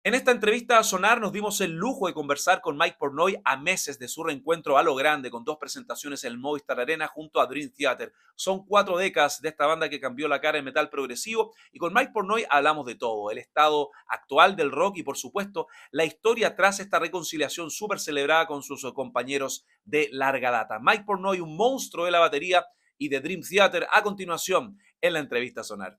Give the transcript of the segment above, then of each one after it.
En esta entrevista a Sonar nos dimos el lujo de conversar con Mike Portnoy a meses de su reencuentro a lo grande con dos presentaciones en el Movistar Arena junto a Dream Theater. Son 4 décadas de esta banda que cambió la cara en metal progresivo y con Mike Portnoy hablamos de todo, el estado actual del rock y por supuesto la historia tras esta reconciliación súper celebrada con sus compañeros de larga data. Mike Portnoy, un monstruo de la batería y de Dream Theater, a continuación en la entrevista a Sonar.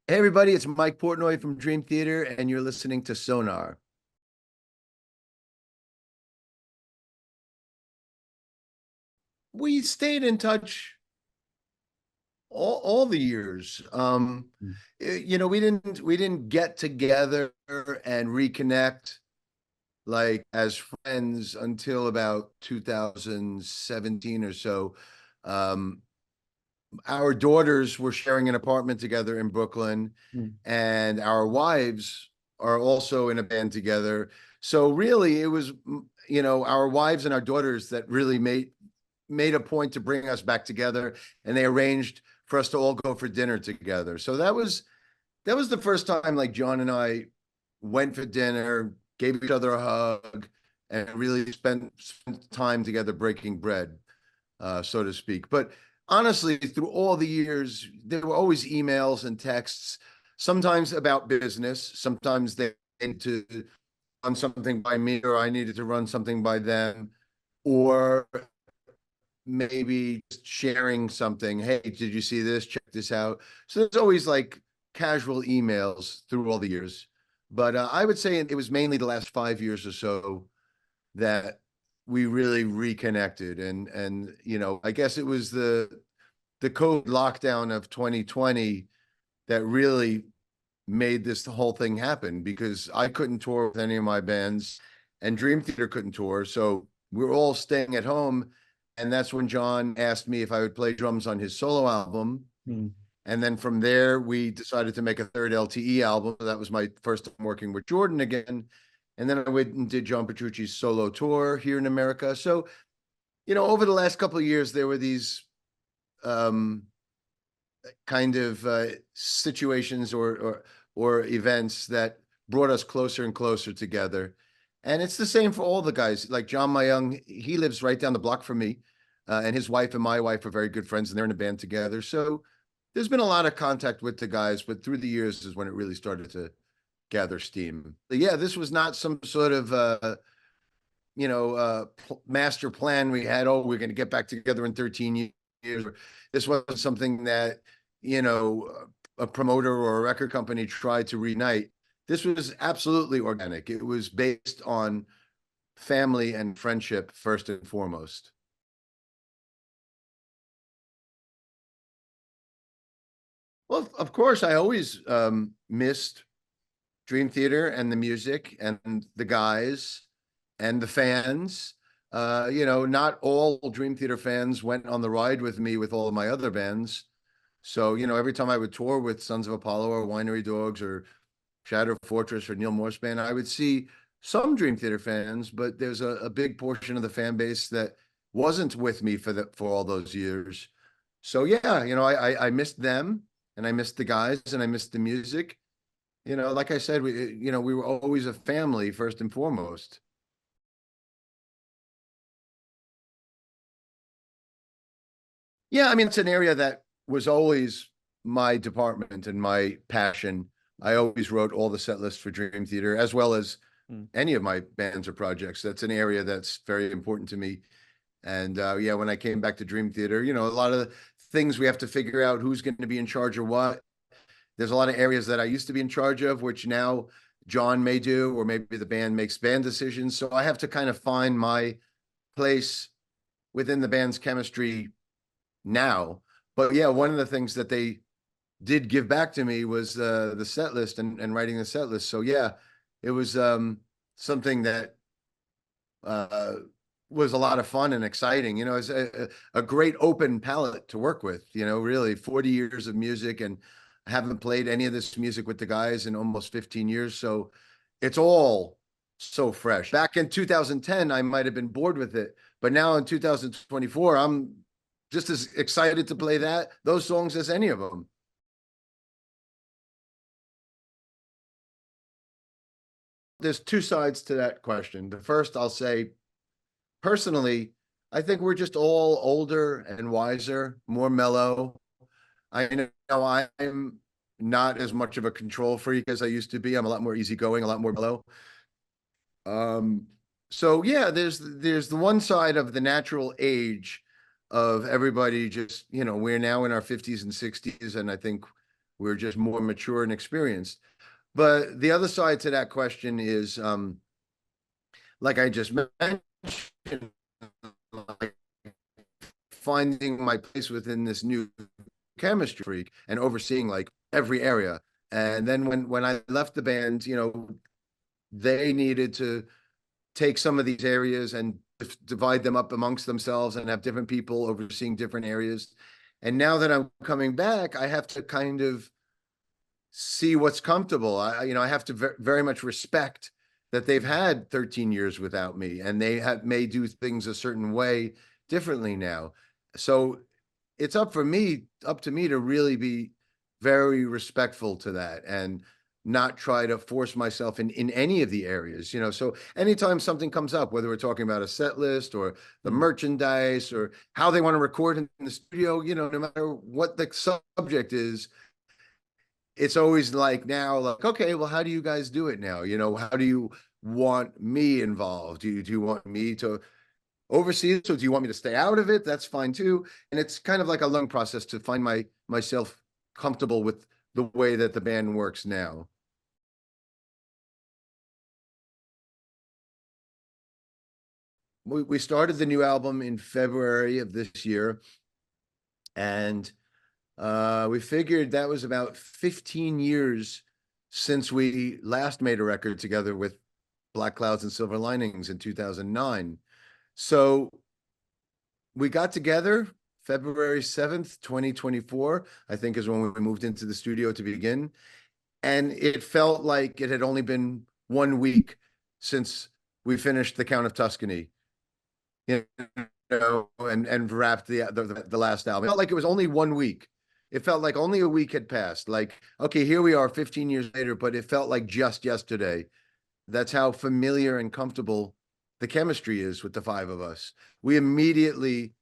Hey, everybody, it's Mike Portnoy from Dream Theater, and you're listening to Sonar. We stayed in touch all the years. You know, we didn't get together and reconnect like as friends until about 2017 or so. Um, our daughters were sharing an apartment together in Brooklyn, and our wives are also in a band together. So really, it was our wives and our daughters that really made a point to bring us back together, and they arranged for us to all go for dinner together. So that was the first time like John and I went for dinner, gave each other a hug, and really spent time together breaking bread, so to speak. But honestly, through all the years, there were always emails and texts, sometimes about business, sometimes they needed to run something by me, or I needed to run something by them, or maybe just sharing something. Hey, did you see this? Check this out. So there's always like casual emails through all the years. But I would say it was mainly the last 5 years or so that we really reconnected. And I guess it was the COVID lockdown of 2020 that really made this whole thing happen, because I couldn't tour with any of my bands and Dream Theater couldn't tour. So we were all staying at home. And that's when John asked me if I would play drums on his solo album. And then from there, we decided to make a third LTE album. That was my first time working with Jordan again. And then I went and did John Petrucci's solo tour here in America. So, over the last couple of years, there were these um, kind of situations or events that brought us closer and closer together. And it's the same for all the guys. Like John Mayung, he lives right down the block from me, and his wife and my wife are very good friends, and they're in a band together. So there's been a lot of contact with the guys, but through the years is when it really started to gather steam. But yeah, this was not some sort of master plan we had. Oh, we're going to get back together in 13 years. This wasn't something that a promoter or a record company tried to reunite. This was absolutely organic. It was based on family and friendship first and foremost. Well, of course, I always missed Dream Theater and the music and the guys and the fans. Not all Dream Theater fans went on the ride with me with all of my other bands. So, every time I would tour with Sons of Apollo or Winery Dogs or Shadow Fortress or Neil Morse Band, I would see some Dream Theater fans, but there's a big portion of the fan base that wasn't with me for all those years. So yeah, I missed them, and I missed the guys, and I missed the music. Like I said, we were always a family first and foremost. Yeah, I mean, it's an area that was always my department and my passion. I always wrote all the set lists for Dream Theater, as well as any of my bands or projects. That's an area that's very important to me. And yeah, when I came back to Dream Theater, a lot of the things we have to figure out who's going to be in charge of what. There's a lot of areas that I used to be in charge of, which now John may do, or maybe the band makes band decisions. So I have to kind of find my place within the band's chemistry now. But yeah, one of the things that they did give back to me was the set list and writing the set list. So yeah, it was something that uh, was a lot of fun and exciting. It's a great open palette to work with. Really 40 years of music, and I haven't played any of this music with the guys in almost 15 years. So it's all so fresh. Back in 2010, I might have been bored with it, but now in 2024, I'm just as excited to play those songs as any of them. there's two sides to that question. The first, I'll say, personally, I think we're just all older and wiser, more mellow. I know I'm not as much of a control freak as I used to be. I'm a lot more easygoing, a lot more mellow. Um, so yeah, there's the one side of the natural age of everybody just, we're now in our 50s and 60s, and I think we're just more mature and experienced. But the other side to that question is, like I just mentioned, like finding my place within this new chemistry freak and overseeing like every area. And then when I left the band, they needed to take some of these areas and divide them up amongst themselves and have different people overseeing different areas. And now that I'm coming back, I have to kind of see what's comfortable. I have to very much respect that they've had 13 years without me, and they may do things a certain way differently now. So it's up to me to really be very respectful to that and not try to force myself in any of the areas. So anytime something comes up, whether we're talking about a set list or the merchandise or how they want to record in the studio, no matter what the subject is, it's always like now, like, okay, well, how do you guys do it now? How do you want me involved? Do you want me to oversee it? So do you want me to stay out of it? That's fine too. And it's kind of like a learning process to find myself comfortable with the way that the band works now. We started the new album in February of this year, and we figured that was about 15 years since we last made a record together with Black Clouds and Silver Linings in 2009. So we got together February 7th, 2024, I think is when we moved into the studio to begin. And it felt like it had only been 1 week since we finished The Count of Tuscany, and wrapped the last album. It felt like it was only 1 week. It felt like only a week had passed. Like, okay, here we are 15 years later, but it felt like just yesterday. That's how familiar and comfortable the chemistry is with the five of us. We immediately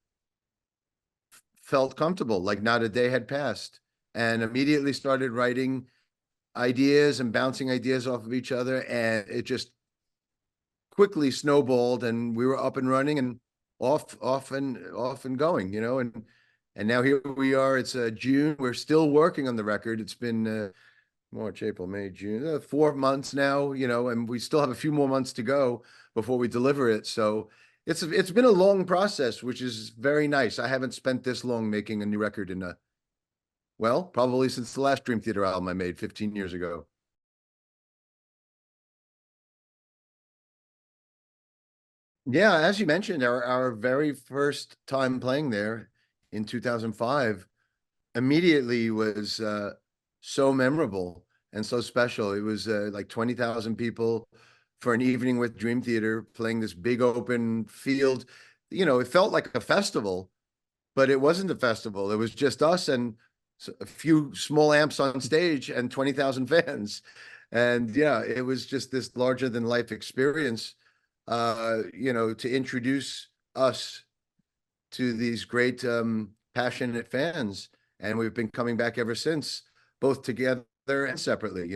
felt comfortable, like not a day had passed, and immediately started writing ideas and bouncing ideas off of each other. And it just quickly snowballed, and we were up and running and off and going, and now here we are. It's June. We're still working on the record. It's been March, April, May, June, 4 months now, and we still have a few more months to go before we deliver it. So it's been a long process, which is very nice. I haven't spent this long making a new record probably since the last Dream Theater album I made 15 years ago. Yeah, as you mentioned, our very first time playing there in 2005 immediately was so memorable and so special. It was like 20,000 people for an evening with Dream Theater playing this big open field. It felt like a festival, but it wasn't a festival. It was just us and a few small amps on stage and 20,000 fans. And yeah, it was just this larger than life experience, to introduce us to these great, passionate fans. And we've been coming back ever since, both together and separately.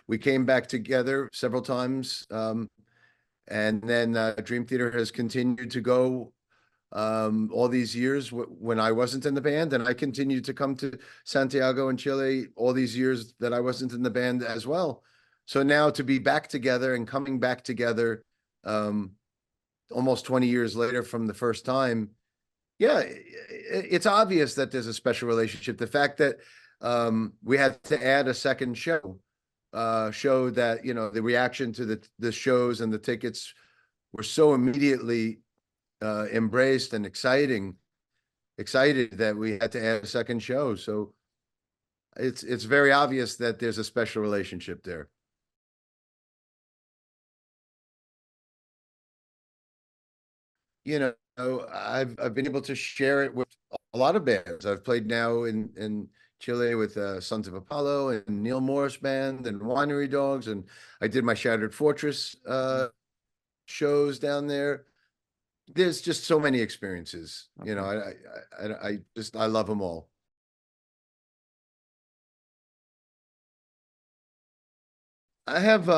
We came back together several times. And then Dream Theater has continued to go all these years when I wasn't in the band, and I continued to come to Santiago and Chile all these years that I wasn't in the band as well. So now to be back together and coming back together almost 20 years later from the first time, yeah, it's obvious that there's a special relationship. The fact that we had to add a second show showed that, the reaction to the shows and the tickets were so immediately embraced and excited that we had to add a second show. So it's very obvious that there's a special relationship there. I've been able to share it with a lot of bands. I've played now in Chile with Sons of Apollo and Neil Morris Band and Winery Dogs, and I did my Shattered Fortress shows down there. There's just so many experiences, you know. I love them all. I have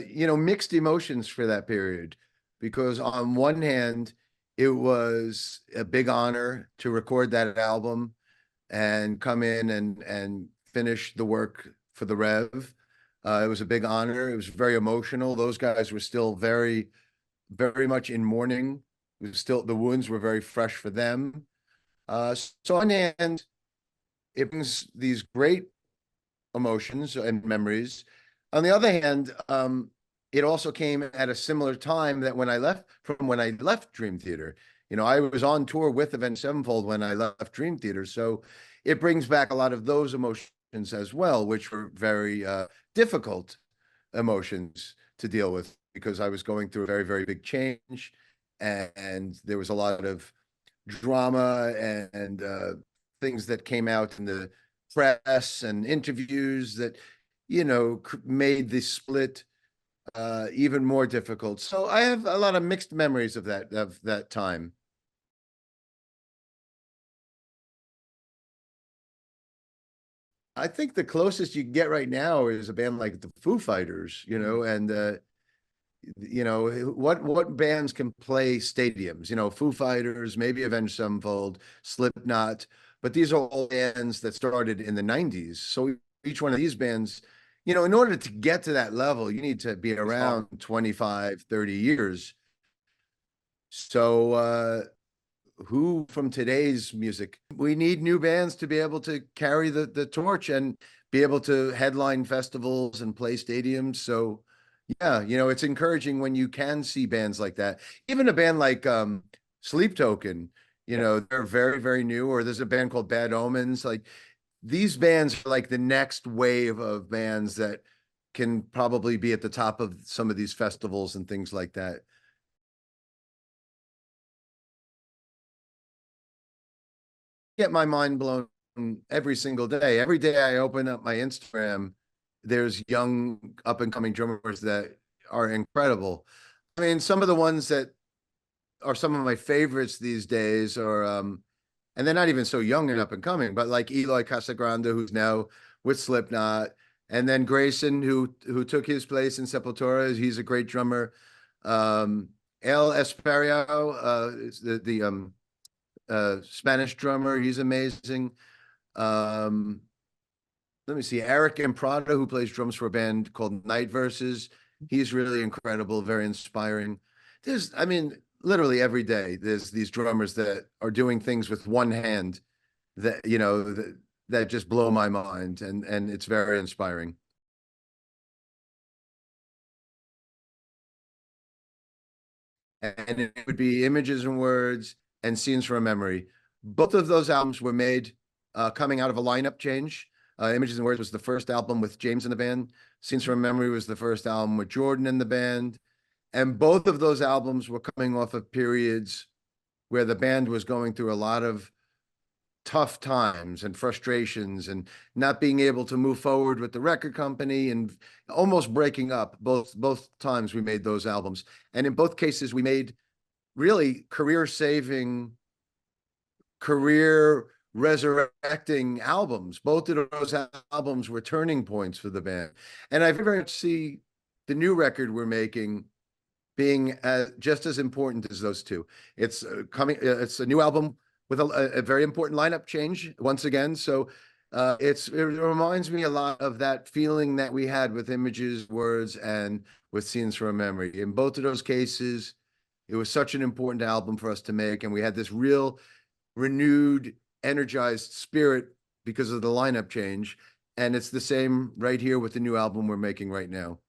you know, mixed emotions for that period, because on one hand, it was a big honor to record that album and come in and finish the work for the Rev. It was a big honor. It was very emotional. Those guys were still very, very much in mourning. It was still, the wounds were very fresh for them. So on the hand, it brings these great emotions and memories. On the other hand, it also came at a similar time that when I left Dream Theater. You know, I was on tour with Avenged Sevenfold when I left Dream Theater, so it brings back a lot of those emotions as well, which were very difficult emotions to deal with, because I was going through a very, very big change, and there was a lot of drama and things that came out in the press and interviews that, you know, made the split even more difficult. So I have a lot of mixed memories of that time. I think the closest you can get right now is a band like the Foo Fighters, you know, and you know, what bands can play stadiums? You know, Foo Fighters, maybe Avenged Sevenfold, Slipknot, but these are all bands that started in the 90s. So each one of these bands, you know, in order to get to that level, you need to be around 25, 30 years. So who from today's music, we need new bands to be able to carry the torch and be able to headline festivals and play stadiums. So yeah, you know, it's encouraging when you can see bands like that. Even a band like Sleep Token, you know, they're very, very new. Or there's a band called Bad Omens. Like, these bands are like the next wave of bands that can probably be at the top of some of these festivals and things like that. Get my mind blown every single day. Every day I open up my Instagram, there's young up and coming drummers that are incredible. I mean, some of the ones that are some of my favorites these days are and they're not even so young and up and coming, but like Eloy Casagrande, who's now with Slipknot, and then Grayson, who took his place in Sepultura. He's a great drummer. El Espario, is the Spanish drummer. He's amazing. Let me see, Eric Imprada, who plays drums for a band called Night Verses. He's really incredible, very inspiring. I mean, literally every day, there's these drummers that are doing things with one hand that, you know, that just blow my mind, and it's very inspiring. And it would be Images and Words and Scenes from a Memory. Both of those albums were made coming out of a lineup change. Images and Words was the first album with James in the band. Scenes from a Memory was the first album with Jordan in the band. And both of those albums were coming off of periods where the band was going through a lot of tough times and frustrations and not being able to move forward with the record company and almost breaking up. Both times we made those albums. And in both cases, we made really career-saving, career resurrecting albums. Both of those albums were turning points for the band. And I very much see the new record we're making being just as important as those two. It's it's a new album with a very important lineup change once again. So it reminds me a lot of that feeling that we had with Images, Words, and with Scenes from a Memory. In both of those cases, it was such an important album for us to make, and we had this real renewed, energized spirit because of the lineup change. And it's the same right here with the new album we're making right now.